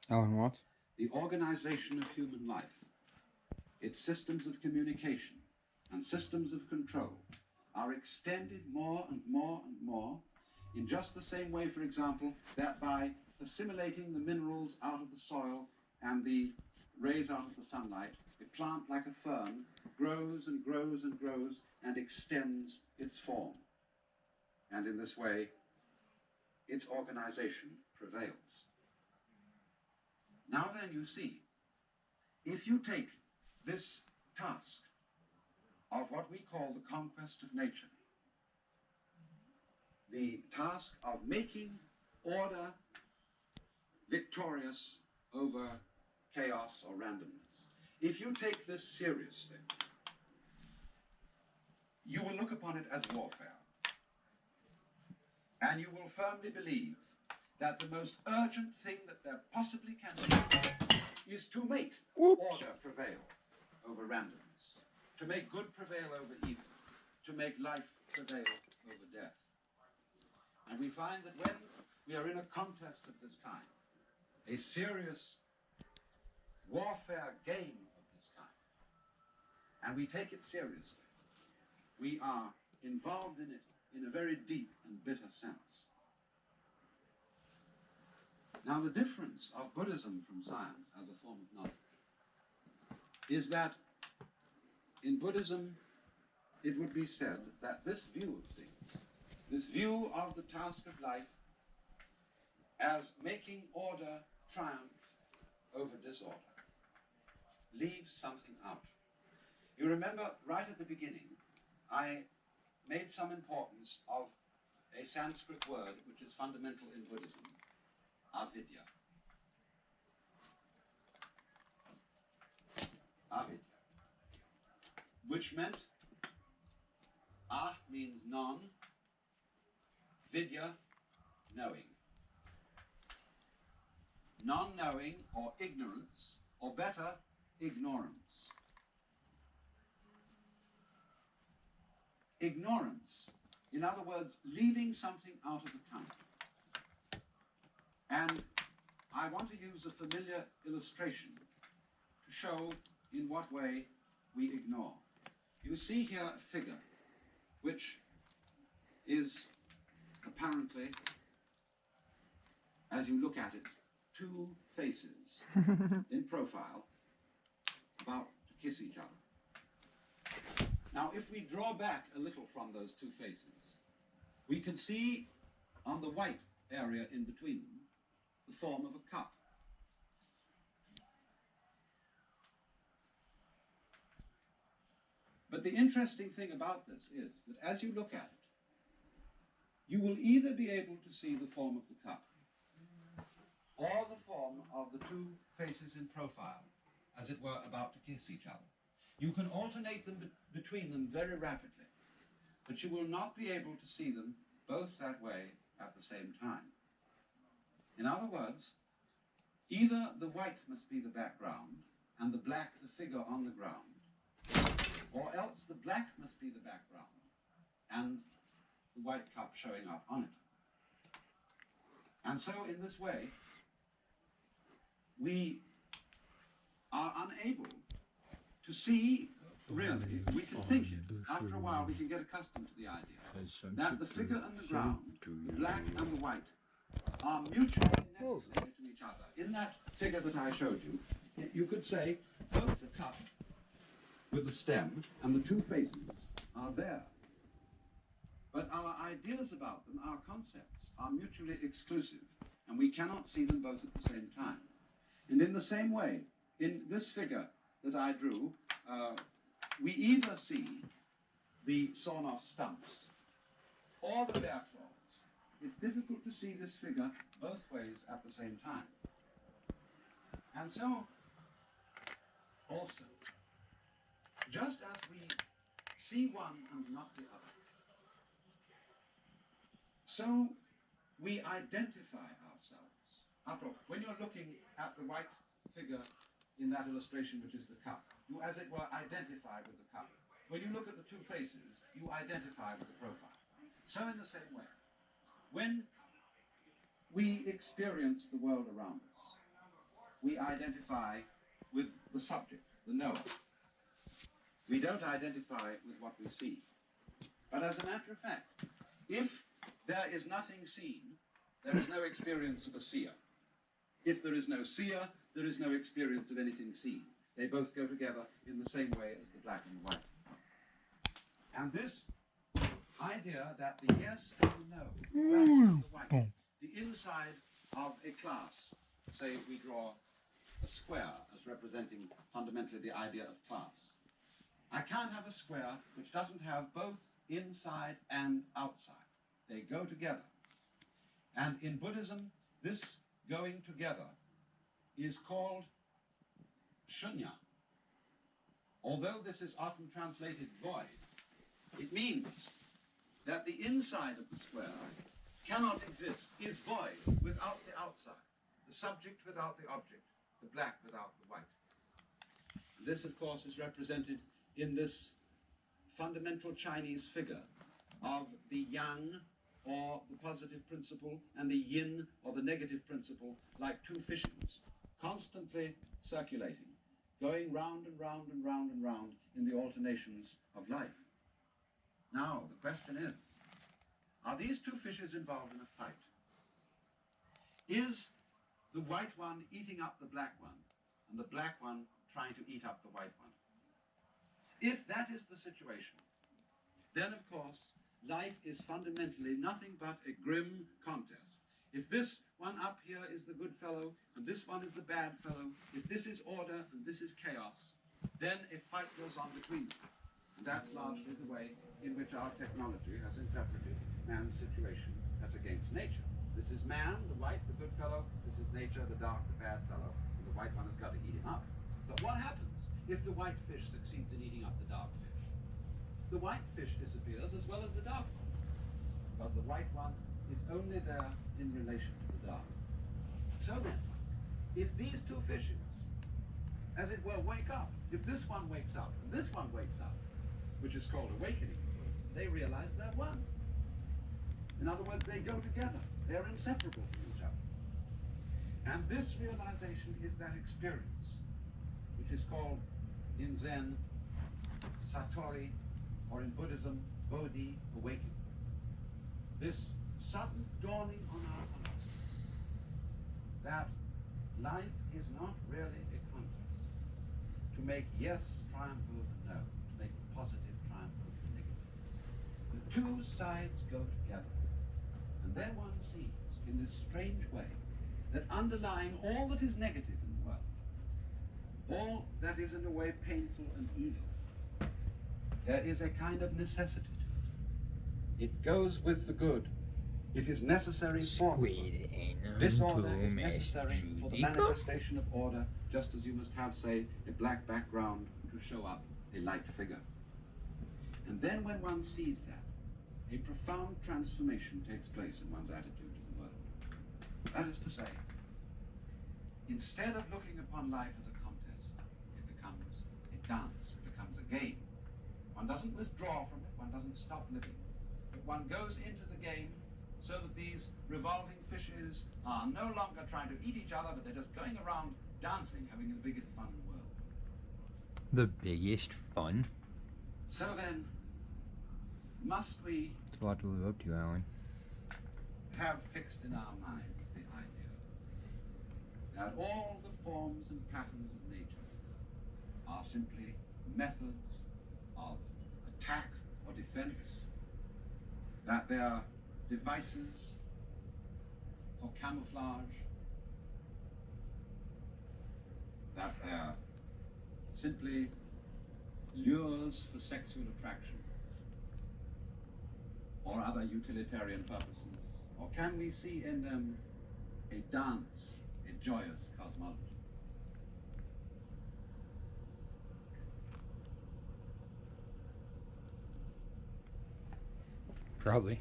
Allan, what? The organization of human life, its systems of communication and systems of control are extended more and more and more in just the same way, for example, that by assimilating the minerals out of the soil and the rays out of the sunlight, a plant like a fern grows and grows and grows and extends its form. And in this way, its organization prevails. Now then, you see, if you take this task of what we call the conquest of nature, the task of making order victorious over chaos or randomness, if you take this seriously, you will look upon it as warfare. And you will firmly believe that the most urgent thing that there possibly can be is to make order prevail over randomness, to make good prevail over evil, to make life prevail over death. And we find that when we are in a contest of this kind, a serious warfare game of this kind, and we take it seriously, we are involved in it in a very deep and bitter sense. Now, the difference of Buddhism from science as a form of knowledge is that in Buddhism, it would be said that this view of things, this view of the task of life as making order triumph over disorder, leaves something out. You remember right at the beginning, I made some importance of a Sanskrit word which is fundamental in Buddhism, avidya. Avidya, which meant means non, vidya, knowing. Non-knowing or ignorance, or better, ignorance. Ignorance, in other words, leaving something out of account. And I want to use a familiar illustration to show in what way we ignore. You see here a figure which is apparently, as you look at it, two faces in profile about to kiss each other. Now, if we draw back a little from those two faces, we can see on the white area in between them the form of a cup. But the interesting thing about this is that as you look at it, you will either be able to see the form of the cup or the form of the two faces in profile, as it were about to kiss each other. You can alternate them between them very rapidly, but you will not be able to see them both that way at the same time. In other words, either the white must be the background and the black the figure on the ground, or else the black must be the background and the white cup showing up on it. And so in this way, we are unable to see, really, we can think it. After a while, we can get accustomed to the idea that the figure and the ground, the black and the white, are mutually necessary to each other. In that figure that I showed you, you could say both the cup with the stem and the two faces are there. But our ideas about them, our concepts, are mutually exclusive, and we cannot see them both at the same time. And in the same way, in this figure that I drew, we either see the sawn-off stumps or the bear claws. It's difficult to see this figure both ways at the same time. And so, also, just as we see one and not the other, so we identify ourselves. After all, when you're looking at the white figure in that illustration, which is the cup, you, as it were, identify with the cup. When you look at the two faces, you identify with the profile. So in the same way, when we experience the world around us, we identify with the subject, the knower. We don't identify with what we see. But as a matter of fact, if there is nothing seen, there is no experience of a seer. If there is no seer, there is no experience of anything seen. They both go together in the same way as the black and the white. And this idea that the yes and the no, the black and the white, the inside of a class, say we draw a square as representing fundamentally the idea of class. I can't have a square which doesn't have both inside and outside. They go together. And in Buddhism, this going together is called shunya. Although this is often translated void, it means that the inside of the square cannot exist, is void without the outside, the subject without the object, the black without the white. And this, of course, is represented in this fundamental Chinese figure of the yang, or the positive principle, and the yin, or the negative principle, like two fishes, constantly circulating, going round and round and round and round in the alternations of life. Now, the question is, are these two fishes involved in a fight? Is the white one eating up the black one, and the black one trying to eat up the white one? If that is the situation, then, of course, life is fundamentally nothing but a grim contest. If this one up here is the good fellow, and this one is the bad fellow, if this is order and this is chaos, then a fight goes on between them. And that's largely the way in which our technology has interpreted man's situation as against nature. This is man, the white, the good fellow. This is nature, the dark, the bad fellow. And the white one has got to eat him up. But what happens if the white fish succeeds in eating up the dark fish? The white fish disappears as well as the dark one, because the white one is only there in relation to the dark. So then, if these two fishes, as it were, wake up, if this one wakes up and this one wakes up, which is called awakening, they realize they're one. In other words, they go together. They're inseparable from each other. And this realization is that experience, which is called in Zen Satori, or in Buddhism, Bodhi, awakening. This sudden dawning on our hearts that life is not really a contest to make yes triumph over no, to make the positive triumph over the negative. The two sides go together. And then one sees, in this strange way, that underlying all that is negative in the world, all that is in a way painful and evil, there is a kind of necessity to it. It goes with the good. It is necessary for the good. Disorder is necessary for the manifestation of order, just as you must have, say, a black background to show up a light figure. And then when one sees that, a profound transformation takes place in one's attitude to the world. That is to say, instead of looking upon life as a contest, it becomes a dance, it becomes a game. One doesn't withdraw from it, one doesn't stop living, but one goes into the game so that these revolving fishes are no longer trying to eat each other, but they're just going around dancing, having the biggest fun in the world. The biggest fun? So then, must we... It's a lot to live up to, Allan. ...have fixed in our minds the idea that all the forms and patterns of nature are simply methods of attack or defense, that they are devices for camouflage, that they are simply lures for sexual attraction or other utilitarian purposes? Or can we see in them a dance, a joyous cosmology? Probably.